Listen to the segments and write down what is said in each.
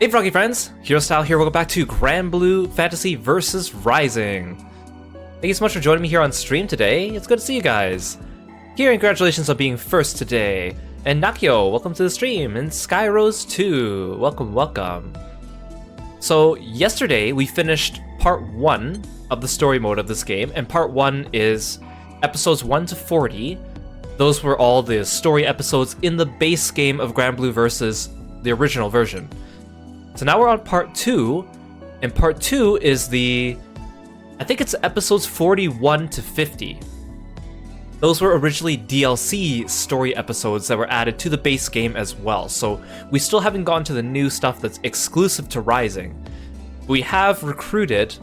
Hey Froggy friends, Kirostyle here, welcome back to Granblue Fantasy Versus Rising. Thank you so much for joining me here on stream today, it's good to see you guys. Here, and congratulations on being first today. And Nakio, welcome to the stream, and Skyrose too, welcome. So yesterday we finished part 1 of the story mode of this game, and part 1 is episodes 1 to 40. Those were all the story episodes in the base game of Granblue Versus, the original version. So now we're on part 2, and part 2 is I think it's episodes 41 to 50. Those were originally DLC story episodes that were added to the base game as well, so we still haven't gone to the new stuff that's exclusive to Rising. We have recruited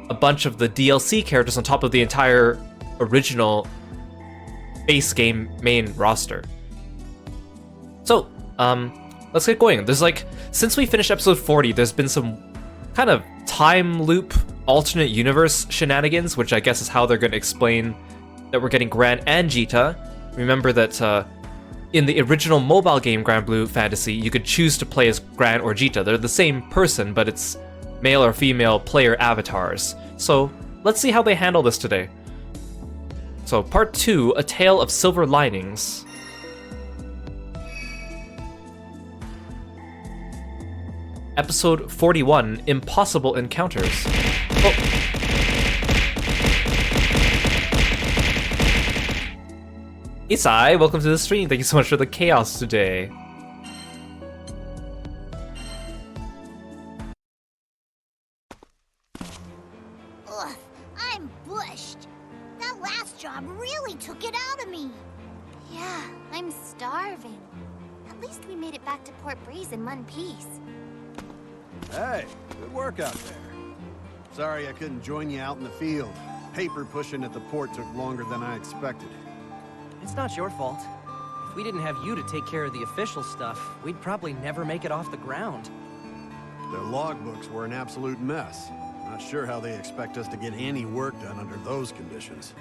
a bunch of the DLC characters on top of the entire original base game main roster. So, let's get going. Since we finished episode 40, there's been some kind of time loop alternate universe shenanigans, which I guess is how they're going to explain that we're getting Gran and Jita. Remember that in the original mobile game Granblue Fantasy, you could choose to play as Gran or Jita. They're the same person, but it's male or female player avatars. So let's see how they handle this today. So part 2, A Tale of Silver Linings. Episode 41, Impossible Encounters. Oh. Isai, welcome to the stream. Thank you so much for the chaos today. Ugh, I'm bushed. That last job really took it out of me. Yeah, I'm starving. At least we made it back to Port Breeze in one piece. Hey, good work out there. Sorry I couldn't join you out in the field. Paper pushing at the port took longer than I expected. It's not your fault. If we didn't have you to take care of the official stuff, we'd probably never make it off the ground. Their logbooks were an absolute mess. Not sure how they expect us to get any work done under those conditions.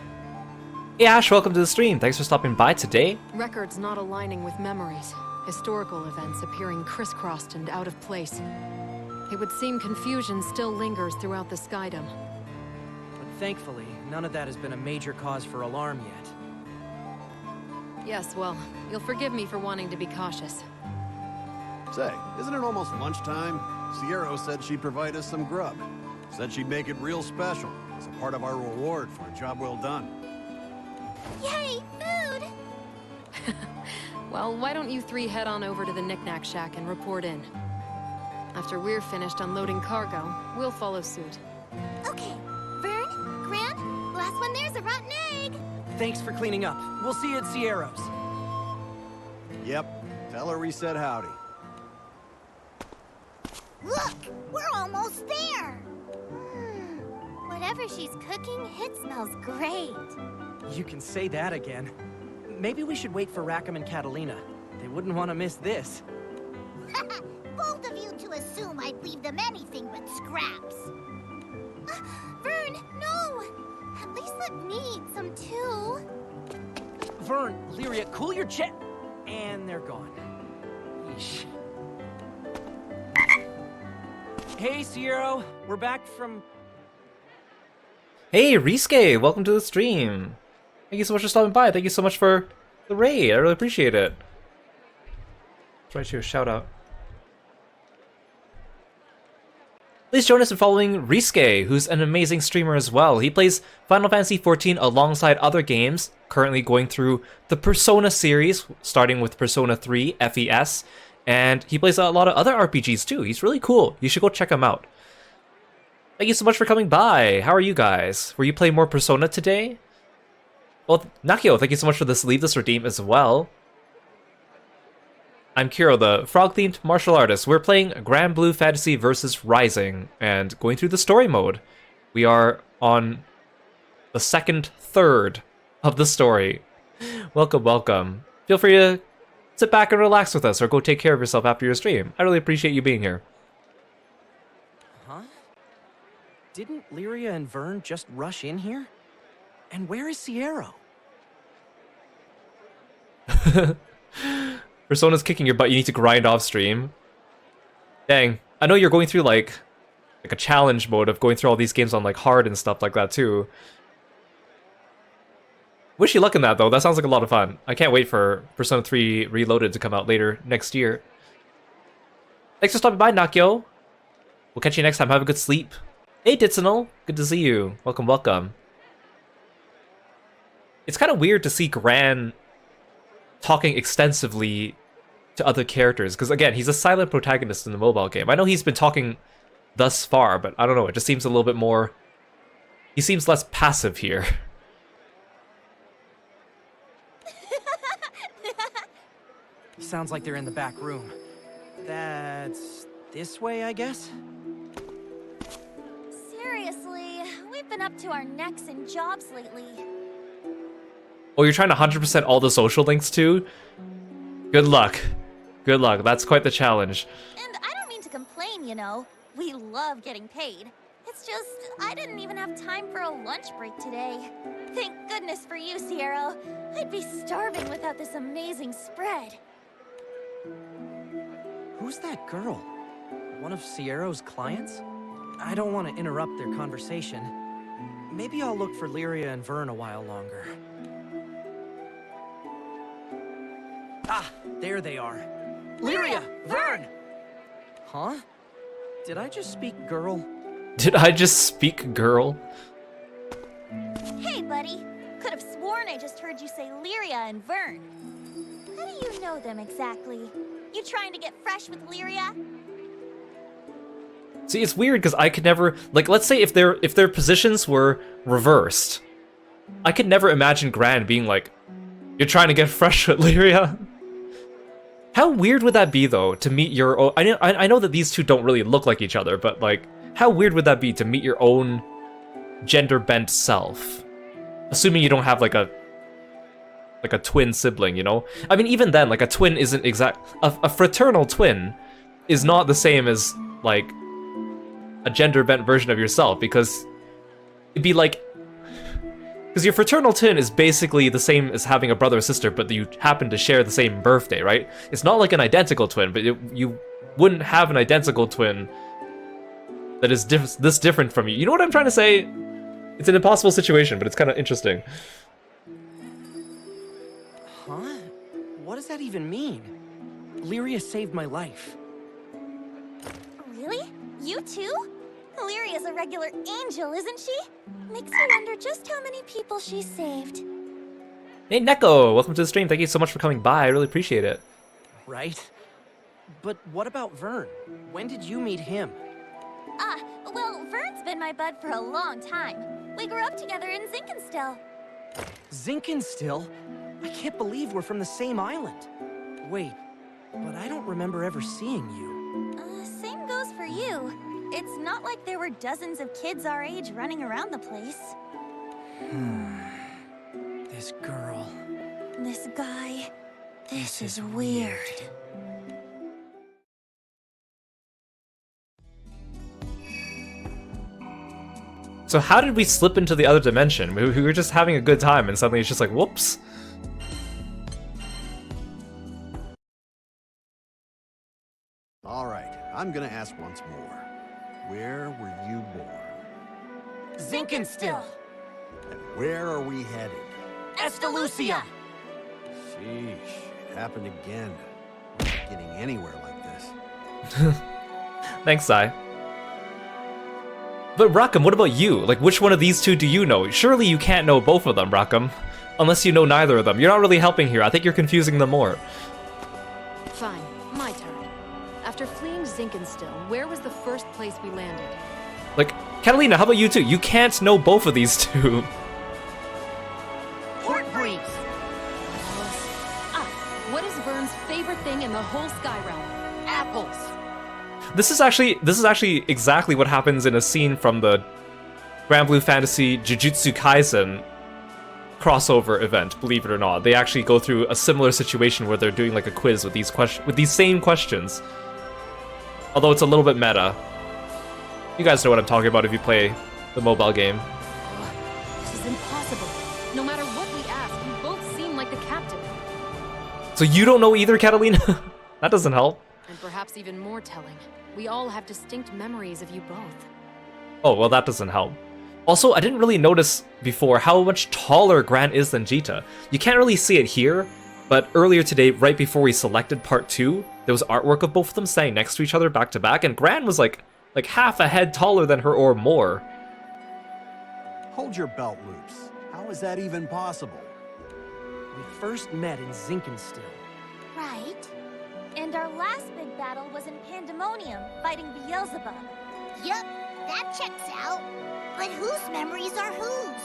Hey Ash, welcome to the stream. Thanks for stopping by today. Records not aligning with memories. Historical events appearing crisscrossed and out of place. It would seem confusion still lingers throughout the Skydom. But thankfully, none of that has been a major cause for alarm yet. Yes, well, you'll forgive me for wanting to be cautious. Say, isn't it almost lunchtime? Sierra said she'd provide us some grub. Said she'd make it real special, as a part of our reward for a job well done. Yay, food! Well, why don't you three head on over to the Knick-Knack Shack and report in? After we're finished unloading cargo, we'll follow suit. Okay, Vern, Gran, last one there's a rotten egg! Thanks for cleaning up. We'll see you at Sierra's. Yep, tell her we said howdy. Look, we're almost there. Whatever she's cooking, it smells great. You can say that again. Maybe we should wait for Rackham and Catalina. They wouldn't want to miss this. Bold of you to assume I'd leave them anything but scraps. Vern, no! At least let me eat some too. Vern, Lyria, cool your jet! And they're gone. Yeesh. Hey, Sierra, we're back from... Hey Riske, welcome to the stream. Thank you so much for stopping by. Thank you so much for the raid. I really appreciate it. Let's write you a shout out. Please join us in following Riske, who's an amazing streamer as well. He plays Final Fantasy XIV alongside other games, currently going through the Persona series, starting with Persona 3 FES, and he plays a lot of other RPGs too. He's really cool. You should go check him out. Thank you so much for coming by. How are you guys? Were you playing more Persona today? Well, Nakio, thank you so much for this Leave This Redeem as well. I'm Kiro, the frog-themed martial artist. We're playing Granblue Fantasy Versus Rising, and going through the story mode. We are on the second third of the story. Welcome. Feel free to sit back and relax with us, or go take care of yourself after your stream. I really appreciate you being here. Huh? Didn't Lyria and Vern just rush in here? And where is Sierra? Persona's kicking your butt, you need to grind off stream. Dang, I know you're going through like a challenge mode of going through all these games on like hard and stuff like that too. Wish you luck in that though. That sounds like a lot of fun. I can't wait for Persona 3 Reloaded to come out later next year. Thanks for stopping by, Nakyo. We'll catch you next time. Have a good sleep. Hey, Ditsinal. Good to see you. Welcome, welcome. It's kind of weird to see Gran talking extensively to other characters, because again, he's a silent protagonist in the mobile game. I know he's been talking thus far, but I don't know, it just seems a little bit more... He seems less passive here. Sounds like they're in the back room. That's this way, I guess? Seriously, we've been up to our necks in jobs lately. Oh, you're trying to 100% all the social links too? Good luck. Good luck, that's quite the challenge. And I don't mean to complain, you know. We love getting paid. It's just, I didn't even have time for a lunch break today. Thank goodness for you, Sierra. I'd be starving without this amazing spread. Who's that girl? One of Sierra's clients? I don't want to interrupt their conversation. Maybe I'll look for Lyria and Vern a while longer. Ah, there they are. Lyria! Vern! Huh? Did I just speak girl? Did I just speak girl? Hey, buddy. Could have sworn I just heard you say Lyria and Vern. How do you know them exactly? You trying to get fresh with Lyria? See, it's weird because I could never, like, let's say if their positions were reversed, I could never imagine Gran being like, "You're trying to get fresh with Lyria." How weird would that be though to meet your own? I know that these two don't really look like each other, but like, how weird would that be to meet your own gender bent self? Assuming you don't have like a twin sibling, you know? I mean, even then, like a twin isn't a fraternal twin is not the same as like a gender bent version of yourself, because it'd be like, because your fraternal twin is basically the same as having a brother or sister, but you happen to share the same birthday, right? It's not like an identical twin, but you wouldn't have an identical twin that is this different from you. You know what I'm trying to say? It's an impossible situation, but it's kind of interesting. Huh? What does that even mean? Lyria saved my life. Really? You too? Lyria's a regular angel, isn't she? Makes me wonder just how many people she saved. Hey, Neko! Welcome to the stream. Thank you so much for coming by. I really appreciate it. Right? But what about Vern? When did you meet him? Well, Vern's been my bud for a long time. We grew up together in Zinkenstill. Zinkenstill? I can't believe we're from the same island. Wait, but I don't remember ever seeing you. Same goes for you. It's not like there were dozens of kids our age running around the place. This girl. This guy. This is weird. So how did we slip into the other dimension? We were just having a good time and suddenly it's just like, whoops. All right, I'm gonna ask once more. Where were you born? Zinkenstill! And where are we headed? Estalucia! Sheesh, it happened again. I'm not getting anywhere like this. Thanks, Sai. But Rackham, what about you? Like, which one of these two do you know? Surely you can't know both of them, Rackham. Unless you know neither of them. You're not really helping here. I think you're confusing them more. Fine, my turn. After fleeing Zinkenstill, where was the first place we landed? Like, Catalina, how about you two? You can't know both of these two. Port Breeze! What is Vern's favorite thing in the whole Sky Realm? Apples! This is actually exactly what happens in a scene from the Granblue Fantasy Jujutsu Kaisen crossover event, believe it or not. They actually go through a similar situation where they're doing like a quiz with these same questions. Although it's a little bit meta. You guys know what I'm talking about if you play the mobile game. This is impossible. No matter what we ask, we both seem like the captain. So you don't know either, Catalina? That doesn't help. And perhaps even more telling, we all have distinct memories of you both. Oh, well, that doesn't help. Also, I didn't really notice before how much taller Gran is than Jita. You can't really see it here, but earlier today, right before we selected part 2, there was artwork of both of them standing next to each other back to back, and Gran was like half a head taller than her or more. Hold your belt loops. How is that even possible? We first met in Zinkenstill. Right. And our last big battle was in Pandemonium, fighting Beelzebub. Yup, that checks out. But whose memories are whose?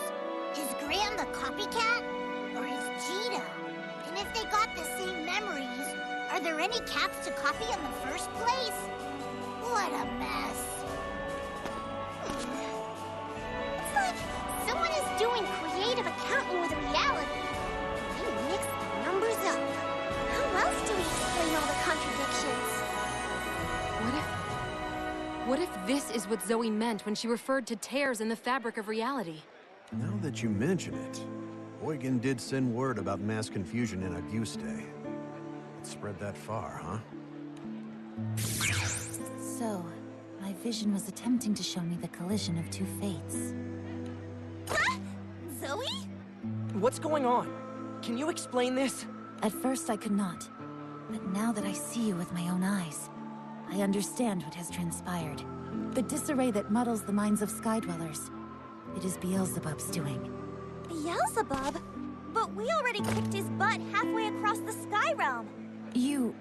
Is Gran the copycat? Or is Jita? And if they got the same memories, are there any caps to copy in the first place? What a mess. It's like someone is doing creative accounting with reality. They mix the numbers up. How else do we explain all the contradictions? What if this is what Zoe meant when she referred to tears in the fabric of reality? Now that you mention it, Eugen did send word about mass confusion in Auguste. It spread that far, huh? So, my vision was attempting to show me the collision of two fates. Huh? Zoe? What's going on? Can you explain this? At first I could not, but now that I see you with my own eyes, I understand what has transpired. The disarray that muddles the minds of Skydwellers. It is Beelzebub's doing. Beelzebub? But we already kicked his butt halfway across the Sky Realm. You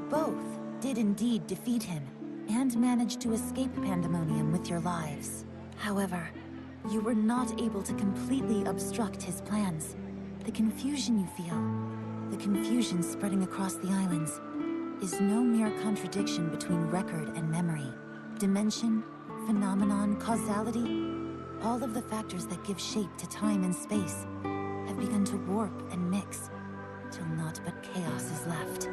both did indeed defeat him, and managed to escape Pandemonium with your lives. However, you were not able to completely obstruct his plans. The confusion you feel, the confusion spreading across the islands, is no mere contradiction between record and memory. Dimension, phenomenon, causality, all of the factors that give shape to time and space have begun to warp and mix, till naught but chaos is left.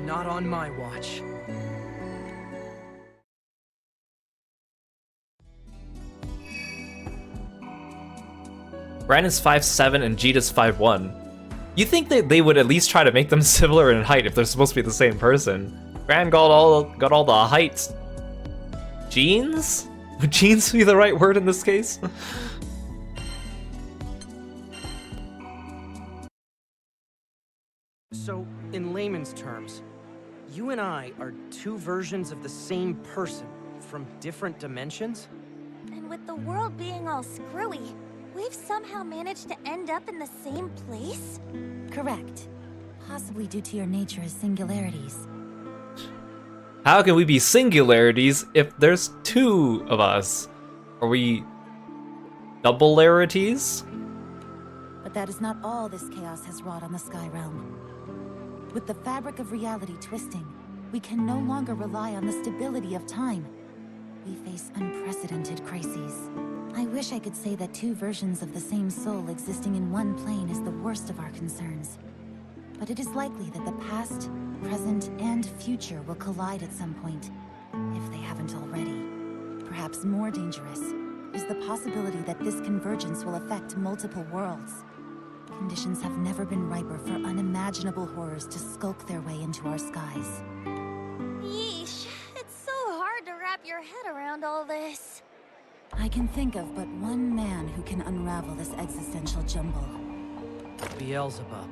Not on my watch. Gran is 5'7" and Jita's 5'1". You think that they would at least try to make them similar in height if they're supposed to be the same person. Gran got all the height genes? Would genes be the right word in this case? So, in layman's terms, you and I are two versions of the same person from different dimensions? And with the world being all screwy, we've somehow managed to end up in the same place? Correct. Possibly due to your nature as singularities. How can we be singularities if there's two of us? Are we doublarities? But that is not all this chaos has wrought on the Sky Realm. With the fabric of reality twisting, we can no longer rely on the stability of time. We face unprecedented crises. I wish I could say that two versions of the same soul existing in one plane is the worst of our concerns. But it is likely that the past, present, and future will collide at some point, if they haven't already. Perhaps more dangerous is the possibility that this convergence will affect multiple worlds. Conditions have never been riper for unimaginable horrors to skulk their way into our skies. Yeesh, it's so hard to wrap your head around all this. I can think of but one man who can unravel this existential jumble. Beelzebub.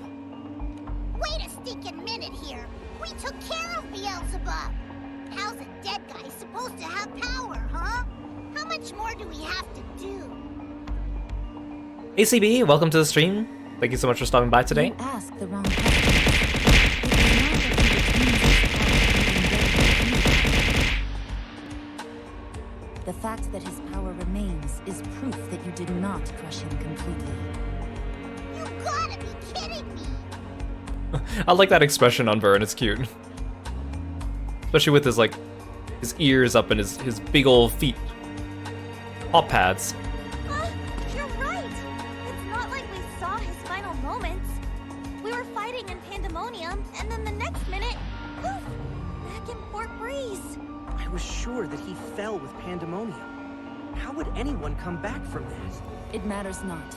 Wait a stinking minute here. We took care of Beelzebub. How's a dead guy supposed to have power, huh? How much more do we have to do? ACB, welcome to the stream. Thank you so much for stopping by today. You asked the wrong question. The fact that his power remains is proof that you did not crush him completely. You gotta be kidding me! I like that expression on Vern, it's cute. Especially with his his ears up and his big old feet. Paw pads. You're right. It's not like we saw his final moments. We were fighting in Pandemonium, and then the next minute, poof, back in Port Breeze. I was sure that he fell with Pandemonium. How would anyone come back from that? It matters not.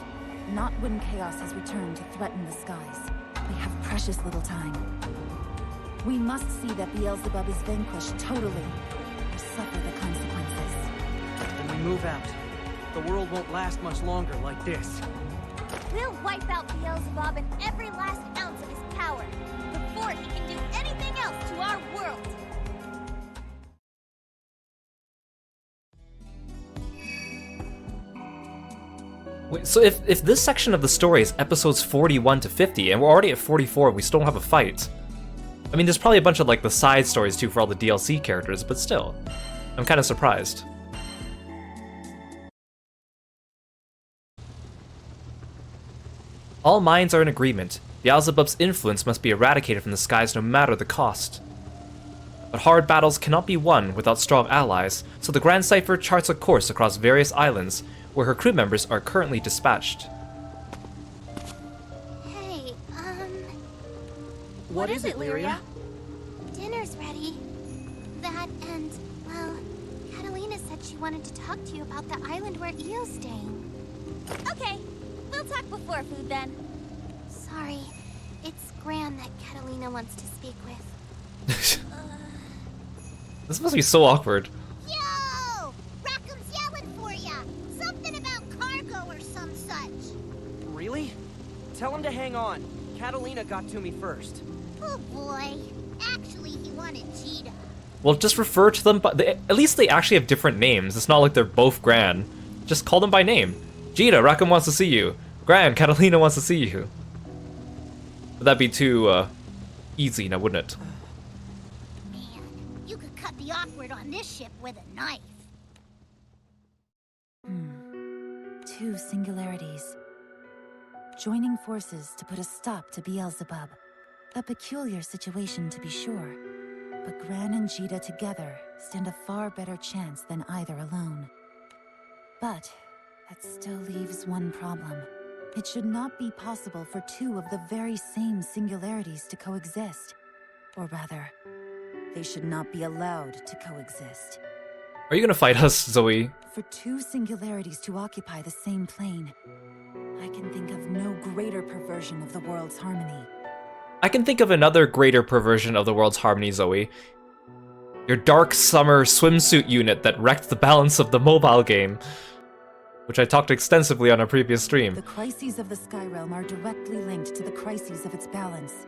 Not when chaos has returned to threaten the skies. We have precious little time. We must see that Beelzebub is vanquished totally, or suffer the consequences. When we move out, the world won't last much longer like this. We'll wipe out Beelzebub and every last ounce of his power before he can do anything else to our world. Wait, so if this section of the story is episodes 41 to 50, and we're already at 44, we still don't have a fight. I mean, there's probably a bunch of like the side stories too for all the DLC characters, but still, I'm kind of surprised. All minds are in agreement. Beelzebub's influence must be eradicated from the skies no matter the cost. But hard battles cannot be won without strong allies, so the Grand Cipher charts a course across various islands where her crew members are currently dispatched. Hey, What is it, Lyria? dinner's ready. That and, well, Catalina said she wanted to talk to you about the island where Io's staying. Okay, we'll talk before food then. Sorry, it's Gran that Catalina wants to speak with. This must be so awkward. Yo! Rackham's yelling for ya! Something about cargo or some such. Really? Tell him to hang on. Catalina got to me first. Oh boy. Actually, he wanted Cheetah. Well, just refer to them, but at least they actually have different names. It's not like they're both Gran. Just call them by name. Jita, Rackham wants to see you. Gran, Catalina wants to see you. But that'd be too, easy now, wouldn't it? Man, you could cut the awkward on this ship with a knife. Two singularities. Joining forces to put a stop to Beelzebub. A peculiar situation to be sure. But Gran and Jita together stand a far better chance than either alone. But that still leaves one problem. It should not be possible for two of the very same singularities to coexist. Or rather, they should not be allowed to coexist. Are you gonna fight us, Zoe? For two singularities to occupy the same plane, I can think of no greater perversion of the world's harmony. I can think of another greater perversion of the world's harmony, Zoe. Your dark summer swimsuit unit that wrecked the balance of the mobile game, which I talked extensively on a previous stream. The crises of the Sky Realm are directly linked to the crises of its balance.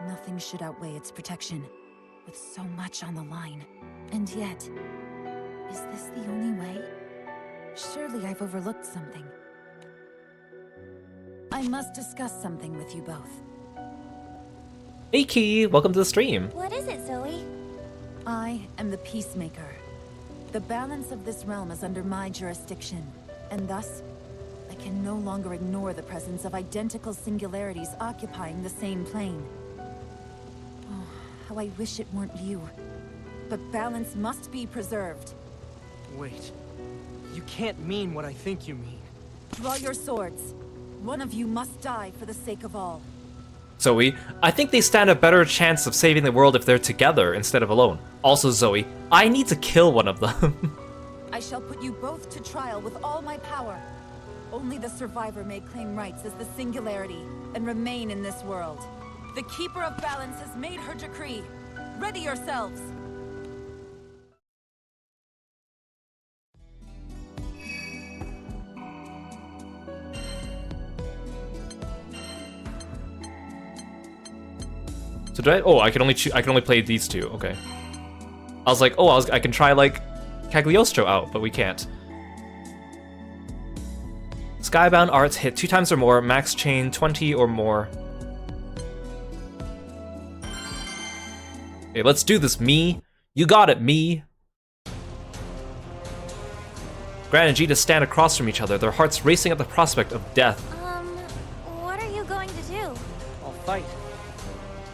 Nothing should outweigh its protection, with so much on the line. And yet, is this the only way? Surely I've overlooked something. I must discuss something with you both. Hey Key, welcome to the stream. What is it, Zoe? I am the Peacemaker. The balance of this realm is under my jurisdiction, and thus, I can no longer ignore the presence of identical singularities occupying the same plane. Oh, how I wish it weren't you. But balance must be preserved. Wait. You can't mean what I think you mean. Draw your swords. One of you must die for the sake of all. Zoe, I think they stand a better chance of saving the world if they're together instead of alone. Also, Zoe, I need to kill one of them. I shall put you both to trial with all my power. Only the survivor may claim rights as the singularity and remain in this world. The Keeper of Balance has made her decree. Ready yourselves! So do I? Oh, I can only play these two. Okay. I was like, oh, I can try like Cagliostro out, but we can't. Skybound arts hit 2 times or more. Max chain 20 or more. Okay, let's do this, me. You got it, me. Gran and Jita stand across from each other, their hearts racing at the prospect of death. What are you going to do? I'll fight.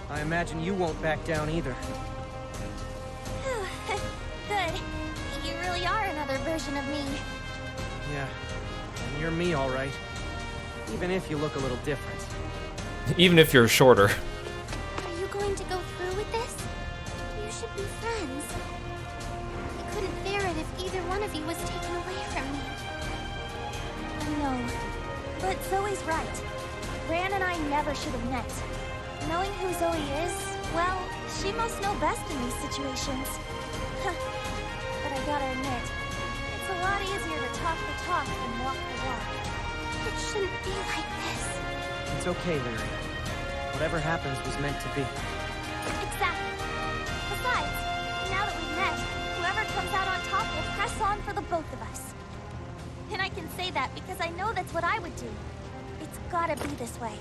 I imagine you won't back down either. Good. You really are another version of me. Yeah. And you're me, all right. Even if you look a little different. Even if you're shorter. Are you going to go through with this? You should be friends. I couldn't bear it if either one of you was taken away from me. I know. But Zoe's right. Gran and I never should have met. Knowing who Zoe is, well, She must know best in these situations. But I gotta admit, it's a lot easier to talk the talk than walk the walk. It shouldn't be like this. It's okay, Lyria. Whatever happens was meant to be. Exactly. Besides, now that we've met, whoever comes out on top will press on for the both of us. And I can say that because I know that's what I would do. It's gotta be this way.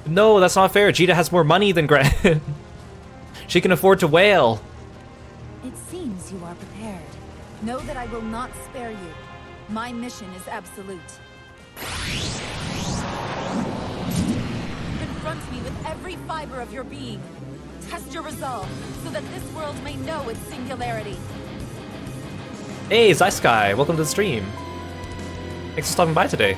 No, that's not fair. Jita has more money than Gran. She can afford to wail. It seems you are prepared. Know that I will not spare you. My mission is absolute. Confront me with every fiber of your being. Test your resolve, so that this world may know its singularity. Hey, Sky, welcome to the stream. Thanks for stopping by today.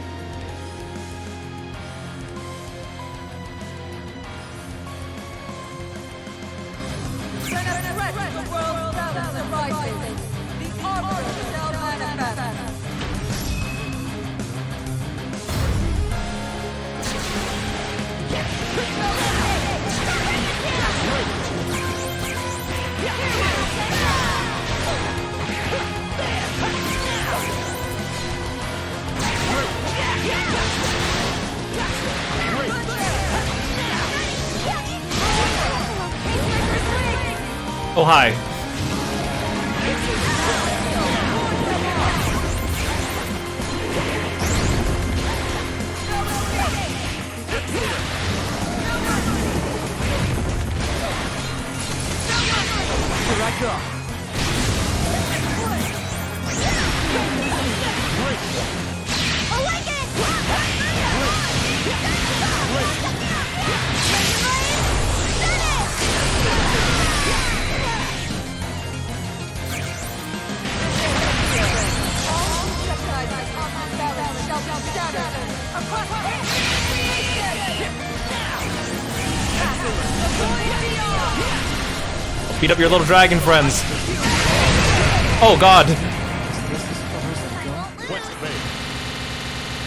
Oh, hi. Here I go. Beat up your little dragon friends. Oh god.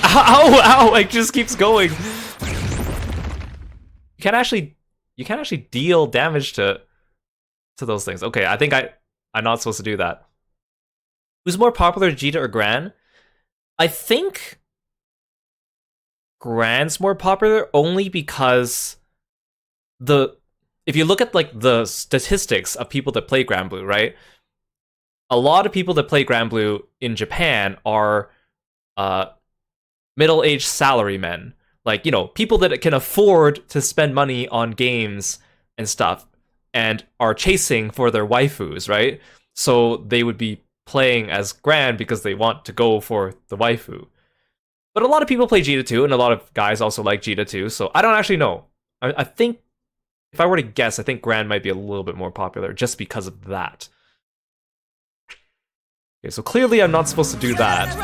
Ow, ow, it just keeps going. You can't actually deal damage to those things. Okay, I think I'm not supposed to do that. Who's more popular, Jita or Gran? I think Gran's more popular only because if you look at like the statistics of people that play Granblue, right? A lot of people that play Granblue in Japan are middle-aged salarymen. Like, you know, people that can afford to spend money on games and stuff and are chasing for their waifus, right? So they would be playing as Gran because they want to go for the waifu. But a lot of people play Jita too, and a lot of guys also like Jita too, so I don't actually know. I think, if I were to guess, I think Gran might be a little bit more popular just because of that. Okay, so clearly I'm not supposed to do that.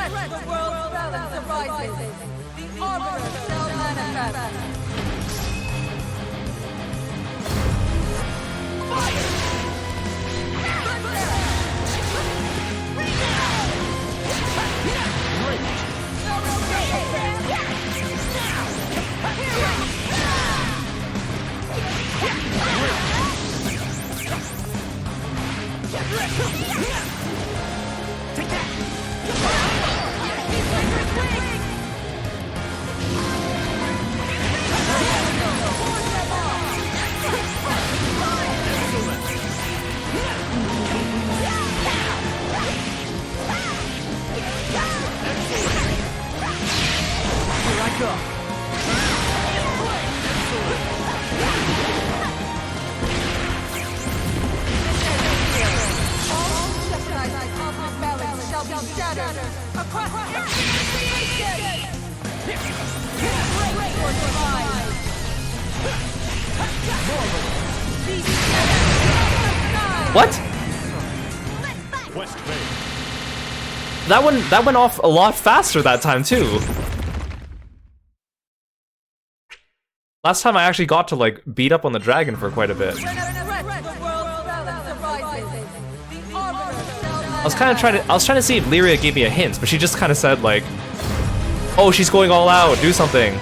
What? That went off a lot faster that time too. Last time I actually got to like beat up on the dragon for quite a bit. I was trying to see if Lyria gave me a hint, but she just kind of said like, "Oh, she's going all out. Do something."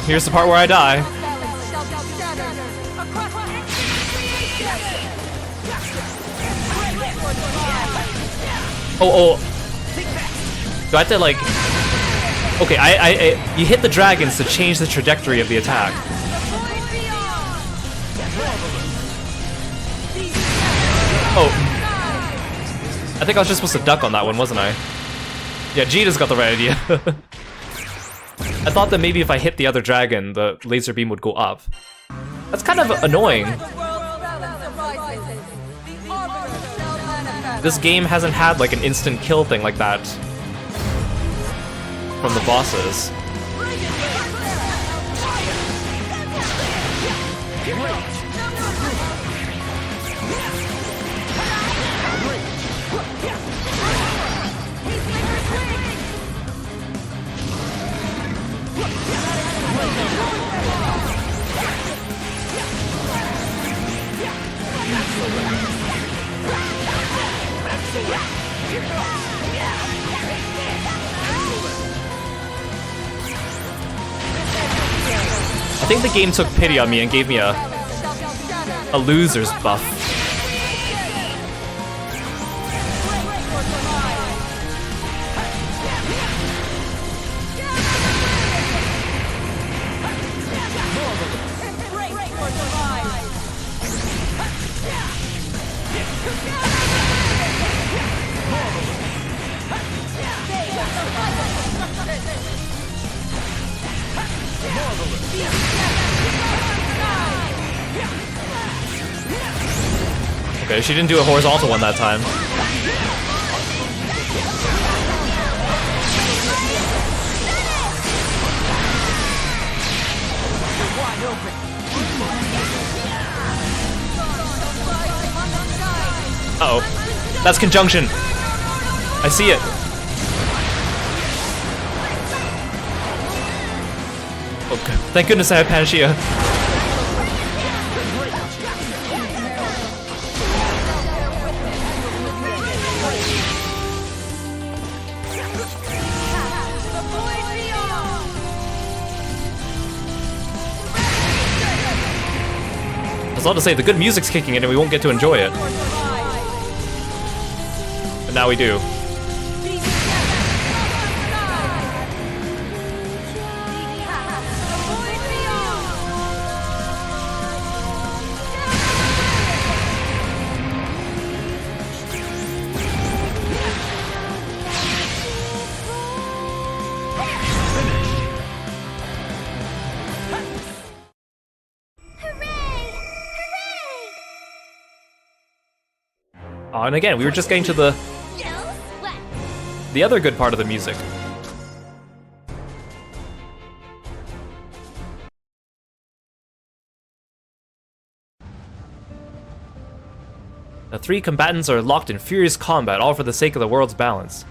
Here's the part where I die. Oh. Do I have to like... Okay, you hit the dragons to change the trajectory of the attack. Oh. I think I was just supposed to duck on that one, wasn't I? Yeah, Jita's got the right idea. I thought that maybe if I hit the other dragon, the laser beam would go up. That's kind of annoying. This game hasn't had like an instant kill thing like that from the bosses. I think the game took pity on me and gave me a loser's buff. Okay, she didn't do a horizontal one that time. Uh-oh. That's conjunction. I see it. Okay. Thank goodness I have Panacea. I was about to say, the good music's kicking in and we won't get to enjoy it. But now we do. Oh, and again, we were just getting to the other good part of the music. The three combatants are locked in furious combat, all for the sake of the world's balance.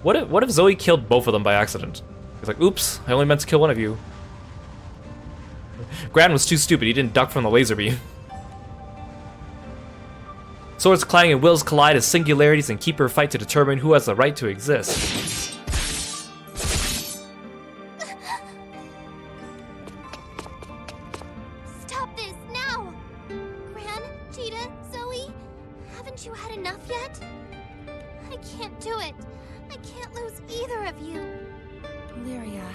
What if Zoe killed both of them by accident? He's like, oops, I only meant to kill one of you. Gran was too stupid, he didn't duck from the laser beam. Swords clang and wills collide as singularities and keep her fight to determine who has the right to exist. Stop this now! Gran, Cheetah, Zoe, haven't you had enough yet? I can't do it. I can't lose either of you. Lyria.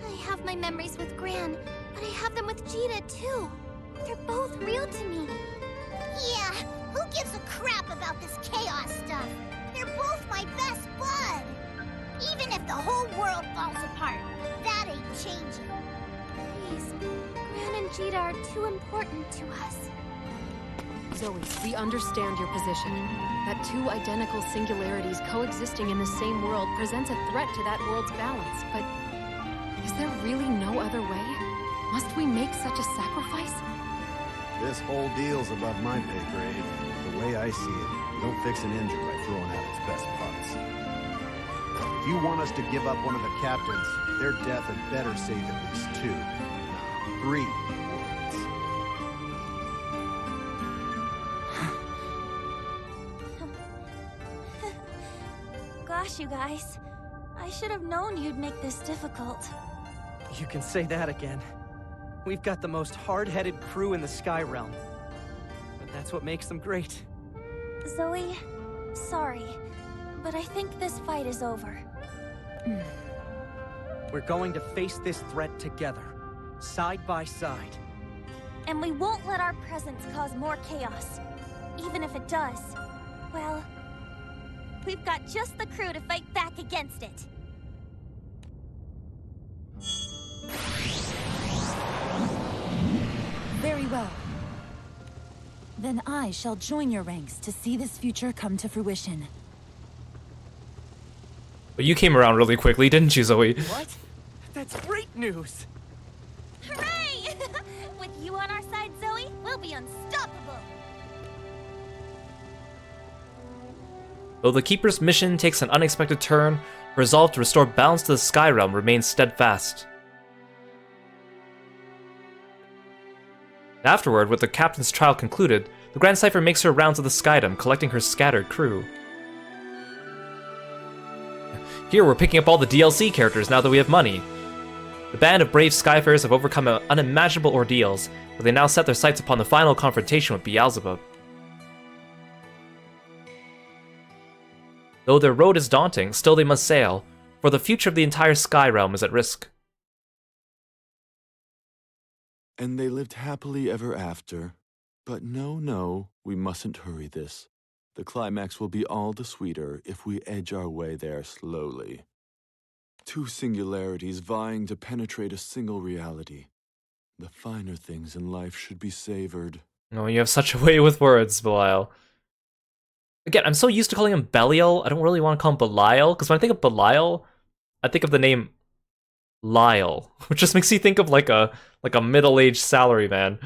I have my memories with Gran, but I have them with Cheetah too. They're both real to me. Yeah, who gives a crap about this chaos stuff? They're both my best bud. Even if the whole world falls apart, that ain't changing. Please, Gran and Cheetah are too important to us. Zoe, we understand your position. That two identical singularities coexisting in the same world presents a threat to that world's balance, but is there really no other way? Must we make such a sacrifice? This whole deal's above my pay grade. The way I see it, you don't fix an engine by throwing out its best parts. If you want us to give up one of the captains, their death had better save at least 2, 3 worlds. Gosh, you guys. I should have known you'd make this difficult. You can say that again. We've got the most hard-headed crew in the Sky Realm. But that's what makes them great. Zoe, sorry, but I think this fight is over. We're going to face this threat together, side by side. And we won't let our presence cause more chaos. Even if it does, well, we've got just the crew to fight back against it. Very well. Then I shall join your ranks to see this future come to fruition. But you came around really quickly, didn't you, Zoe? What? That's great news! Hooray! With you on our side, Zoe, we'll be unstoppable. Though the Keeper's mission takes an unexpected turn, her resolve to restore balance to the Sky Realm remains steadfast. Afterward, with the captain's trial concluded, the Grand Cypher makes her rounds of the Skydom, collecting her scattered crew. Here we're picking up all the DLC characters now that we have money. The band of brave Skyfarers have overcome unimaginable ordeals, but they now set their sights upon the final confrontation with Beelzebub. Though their road is daunting, still they must sail, for the future of the entire Sky Realm is at risk. And they lived happily ever after. But no, we mustn't hurry this. The climax will be all the sweeter if we edge our way there slowly. Two singularities vying to penetrate a single reality. The finer things in life should be savored. Oh, you have such a way with words, Belial. Again, I'm so used to calling him Belial, I don't really want to call him Belial, because when I think of Belial, I think of the name Lyle, which just makes you think of like a middle-aged salaryman.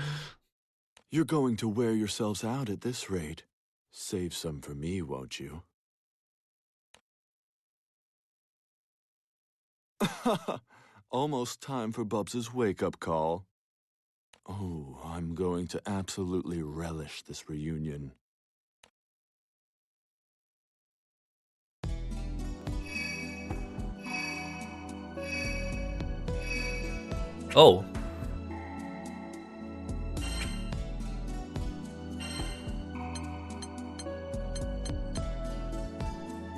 You're going to wear yourselves out at this rate. Save some for me, won't you? Almost time for Bubs' wake-up call. Oh, I'm going to absolutely relish this reunion. Oh.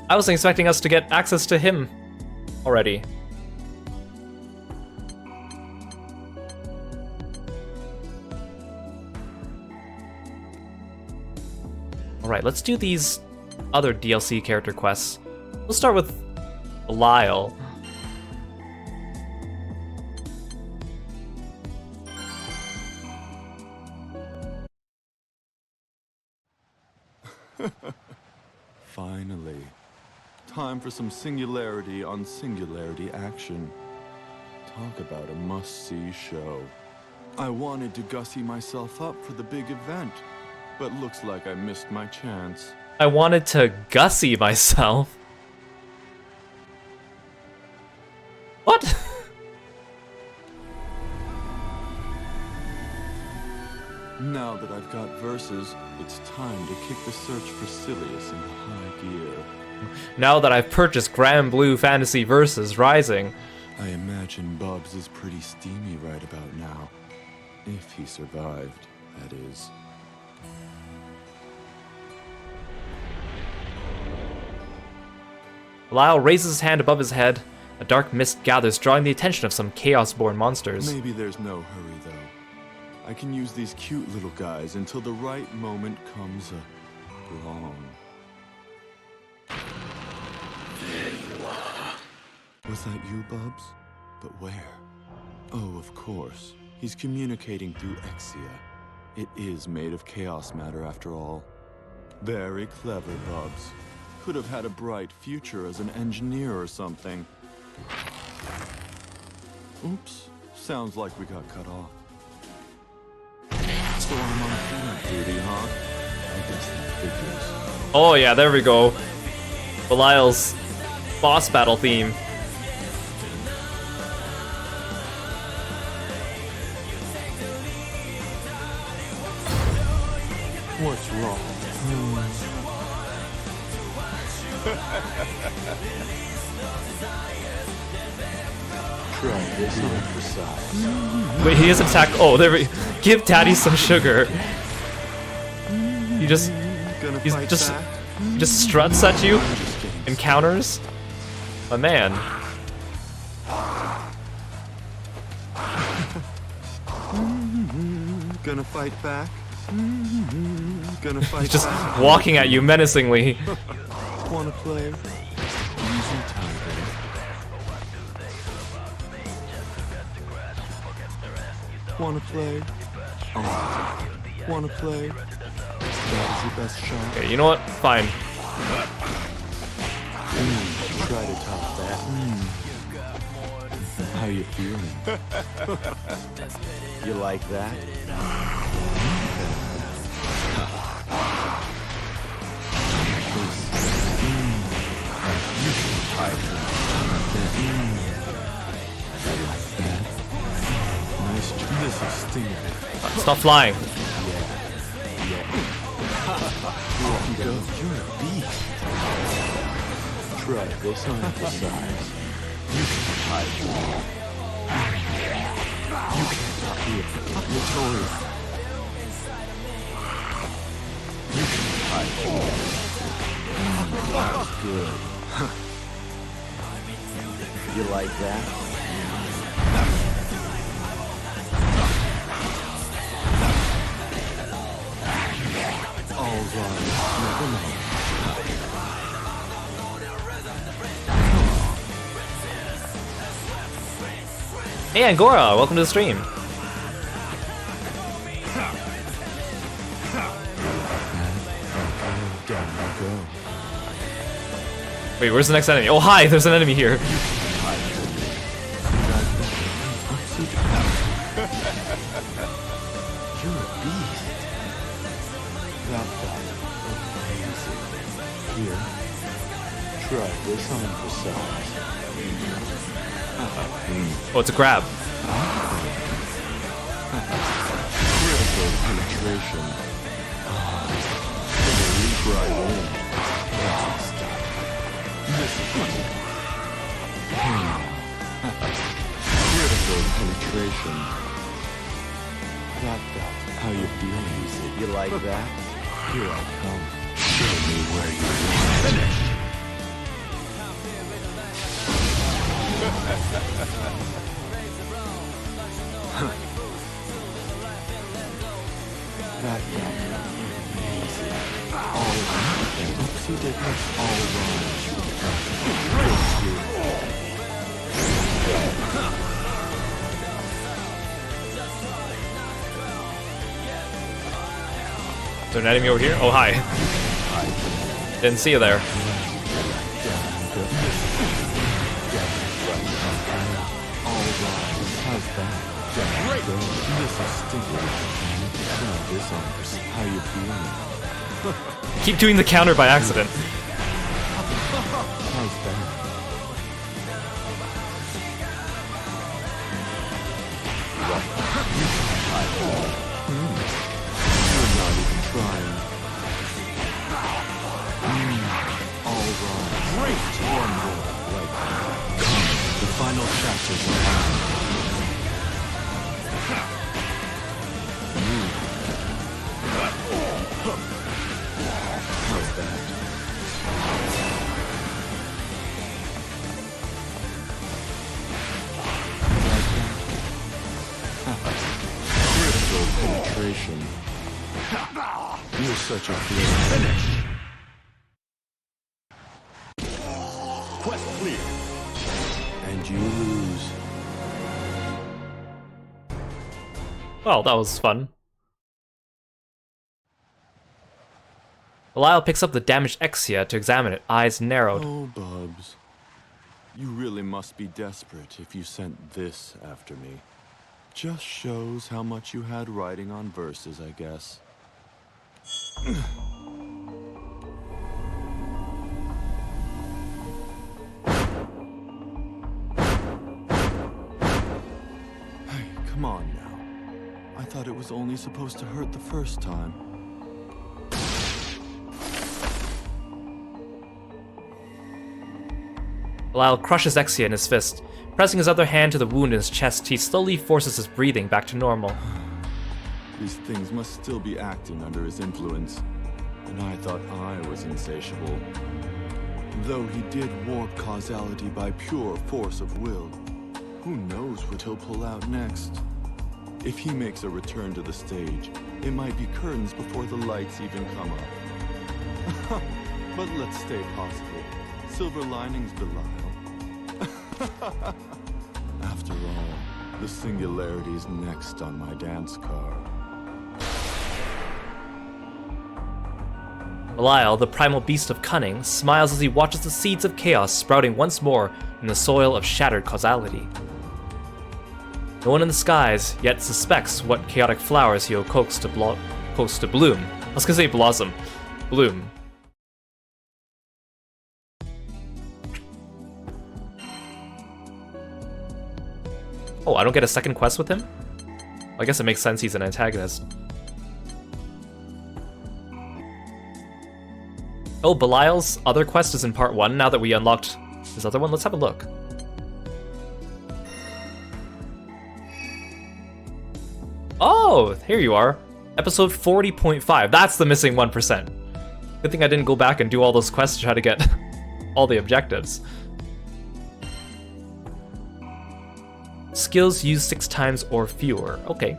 I was expecting us to get access to him already. Alright, let's do these other DLC character quests. We'll start with Lyle. Finally. Time for some singularity on singularity action. Talk about a must-see show. I wanted to gussy myself up for the big event, but looks like I missed my chance. I wanted to gussy myself. What? Now that I've got verses, it's time to kick the search for Silius into high gear. Now that I've purchased Granblue Fantasy Versus Rising. I imagine Bubs is pretty steamy right about now. If he survived, that is. Lyle raises his hand above his head. A dark mist gathers, drawing the attention of some chaos-born monsters. Maybe there's no hurry, though. I can use these cute little guys until the right moment comes along. There you are. Was that you, Bubs? But where? Oh, of course. He's communicating through Exia. It is made of chaos matter after all. Very clever, Bubs. Could have had a bright future as an engineer or something. Oops. Sounds like we got cut off. So I'm on cleanup duty, huh? I guess that figures. Oh yeah, there we go. Belial's boss battle theme. What's wrong? Try this on for size. Wait, he has attack. Oh, there we. Give Daddy some sugar. He just Gonna He's fight just- back? just struts at you I'm just getting and counters. My man. Gonna fight back? Gonna fight He's just back? walking at you menacingly. Wanna play? Easy tiger. Wanna play? Oh. Wanna play? That is your best shot. Okay, you know what? Fine. Try to top that. How you feeling? You like that? Nice. This is stinging. Stop flying. Here you go. You're a beast. Try this on for size. You can hide your wall. You cannot be notorious. You can hide your wall. That's good. You like that? All right, never mind. Hey Angora, welcome to the stream. Down you go. Wait, where's the next enemy? Oh hi, there's an enemy here. You're a beast. That guy. Here. Try this on for size. Oh, it's a grab. Critical penetration. Gonna leap right in. This is critical penetration. That. How you feeling? You like that? Here I come. Show me where you want. That easy. All right. Oopsie dickens. All right. Thank you. Is there an enemy over here? Oh hi. Didn't see you there. How's that? Great. This is stinking. Try this on. How you feeling? Keep doing the counter by accident. How's that? You're not even trying. All right. Great. One more. Like that. The final chapters are on. How's that? Critical penetration. You're such a finish. Quest clear. And you lose. Well, that was fun. Belial picks up the damaged Exia to examine it, eyes narrowed. Oh, Bubs. You really must be desperate if you sent this after me. Just shows how much you had writing on verses, I guess. Hey, come on now. I thought it was only supposed to hurt the first time. Belial crushes Exia in his fist. Pressing his other hand to the wound in his chest, he slowly forces his breathing back to normal. These things must still be acting under his influence. And I thought I was insatiable. Though he did warp causality by pure force of will. Who knows what he'll pull out next? If he makes a return to the stage, it might be curtains before the lights even come up. But let's stay positive. Silver linings, Belial. After all, the Singularity's next on my dance card. Belial, the primal beast of cunning, smiles as he watches the seeds of chaos sprouting once more in the soil of shattered causality. No one in the skies yet suspects what chaotic flowers he'll coax to bloom. I was gonna say blossom. Bloom. Oh, I don't get a second quest with him? I guess it makes sense he's an antagonist. Oh, Belial's other quest is in part 1 now that we unlocked his other one. Let's have a look. Oh, here you are. Episode 40.5. That's the missing 1%. Good thing I didn't go back and do all those quests to try to get all the objectives. Skills used 6 times or fewer. Okay.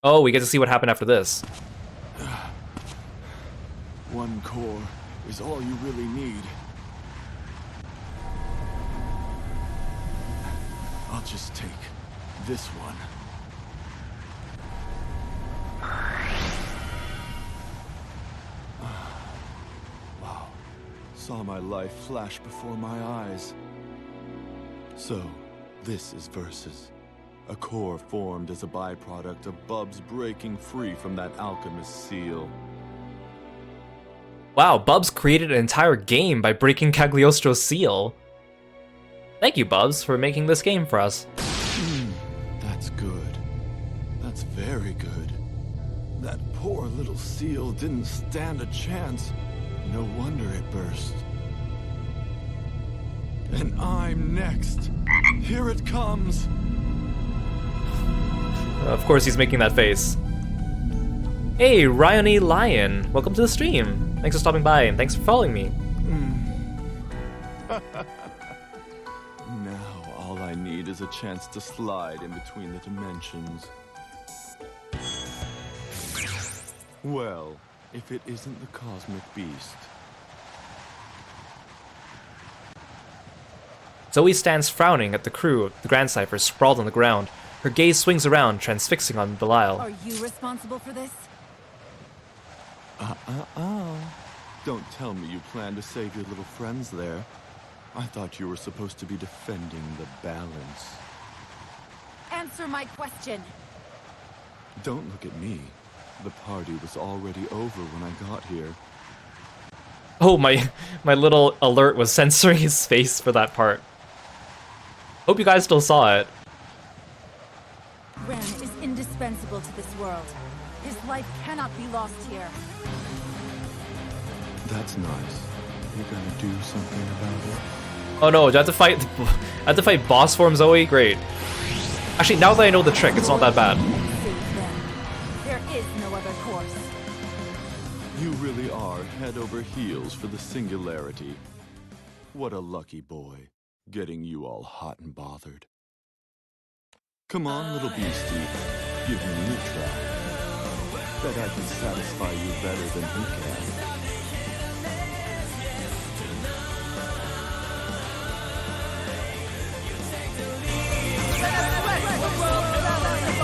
Oh, we get to see what happened after this. One core is all you really need. I'll just take this one. Wow. Saw my life flash before my eyes. So, this is Versus. A core formed as a byproduct of Bubs breaking free from that alchemist seal. Wow, Bubs created an entire game by breaking Cagliostro's seal. Thank you, Bubs, for making this game for us. That's good. That's very good. That poor little seal didn't stand a chance. No wonder it burst. And I'm next. Here it comes. Of course he's making that face. Hey, Ryone Lion, welcome to the stream. Thanks for stopping by and thanks for following me. Now all I need is a chance to slide in between the dimensions. Well, if it isn't the cosmic beast. Zoe stands frowning at the crew, the Grand Cypher sprawled on the ground. Her gaze swings around, transfixing on Belial. Are you responsible for this? Don't tell me you plan to save your little friends there. I thought you were supposed to be defending the balance. Answer my question. Don't look at me. The party was already over when I got here. Oh, my little alert was censoring his face for that part. Hope you guys still saw it. Ren is indispensable to this world. His life cannot be lost here. That's nice. You gonna do something about it? Oh no, do I have to fight boss form Zoe? Great. Actually, now that I know the trick, it's not that bad. Save them. There is no other course. You really are head over heels for the Singularity. What a lucky boy, getting you all hot and bothered. Come on, little beastie, give me a try. Bet I can satisfy you better than he can.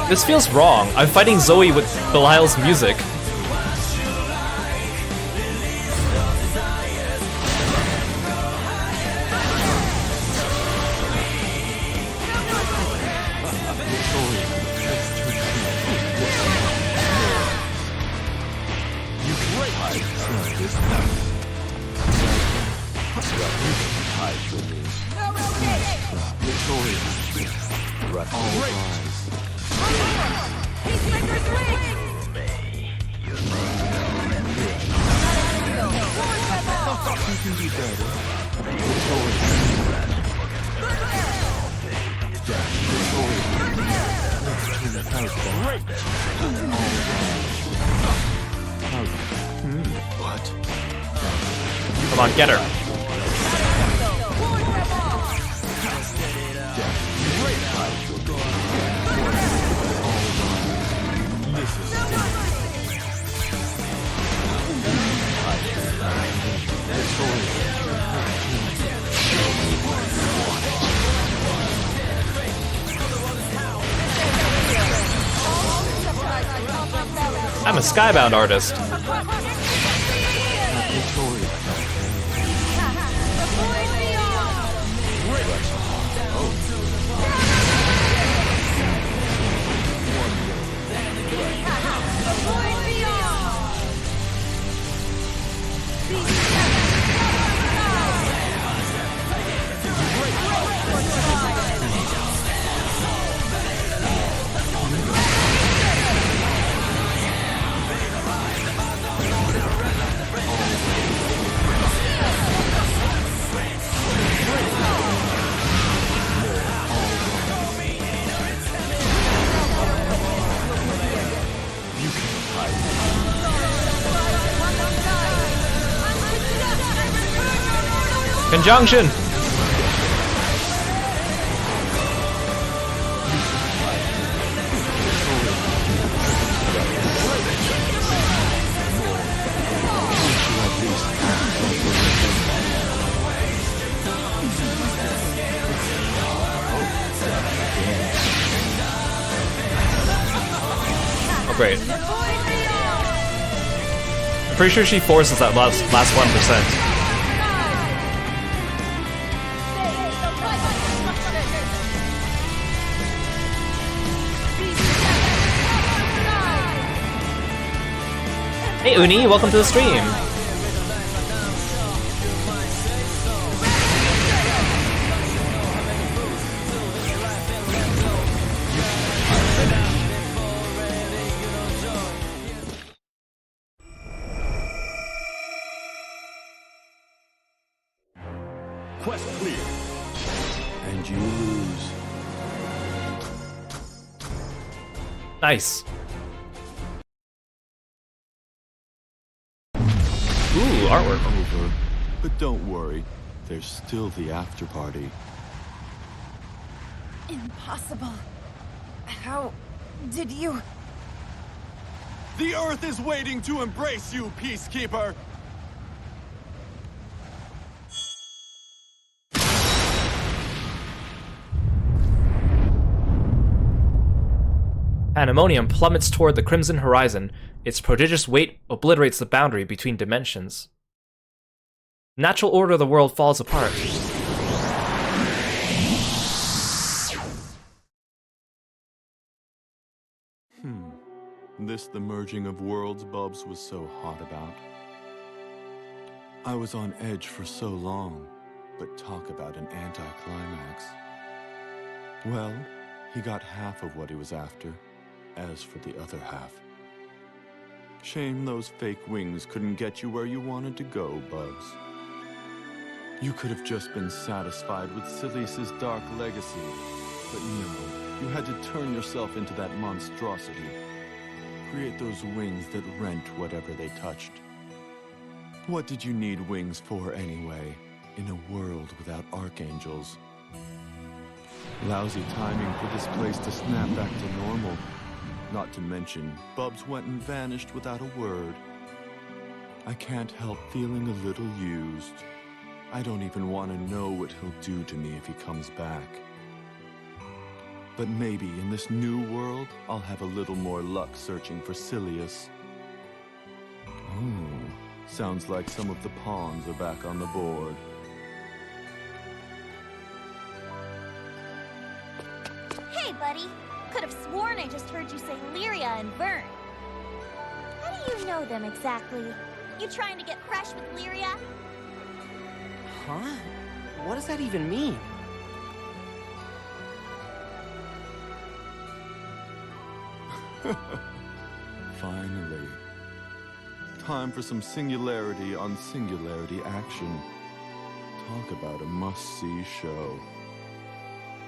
This feels wrong. I'm fighting Zoe with Belial's music. Come on, get her. I'm a Skybound artist. Conjunction! Oh, great. I'm pretty sure she forces that last 1%. Hey Uni, welcome to the stream! Quest clear. And you lose. Nice. Ooh, artwork. Over. But don't worry, there's still the after party. Impossible. How did you... The Earth is waiting to embrace you, Peacekeeper! Pandemonium plummets toward the crimson horizon. Its prodigious weight obliterates the boundary between dimensions. The natural order of the world falls apart. This the merging of worlds Bubs was so hot about. I was on edge for so long, but talk about an anticlimax. Well, he got half of what he was after. As for the other half, shame those fake wings couldn't get you where you wanted to go, Bubs. You could have just been satisfied with Silice's dark legacy, but no, you had to turn yourself into that monstrosity. Create those wings that rent whatever they touched. What did you need wings for anyway, in a world without archangels? Lousy timing for this place to snap back to normal. Not to mention, Bubs went and vanished without a word. I can't help feeling a little used. I don't even want to know what he'll do to me if he comes back. But maybe in this new world, I'll have a little more luck searching for Silius. Oh, sounds like some of the pawns are back on the board. Hey, buddy. Could have sworn I just heard you say Lyria and Vern. How do you know them exactly? You trying to get fresh with Lyria? Huh? What does that even mean? Finally. Time for some singularity on singularity action. Talk about a must-see show.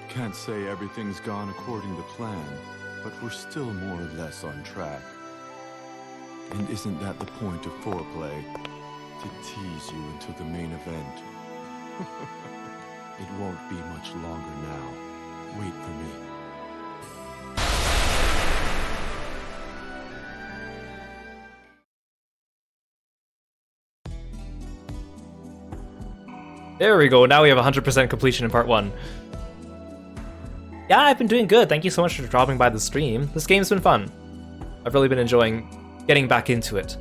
Can't say everything's gone according to plan, but we're still more or less on track. And isn't that the point of foreplay? To tease you until the main event. It won't be much longer now. Wait for me. There we go, now we have 100% completion in part 1. Yeah, I've been doing good. Thank you so much for dropping by the stream. This game's been fun. I've really been enjoying getting back into it.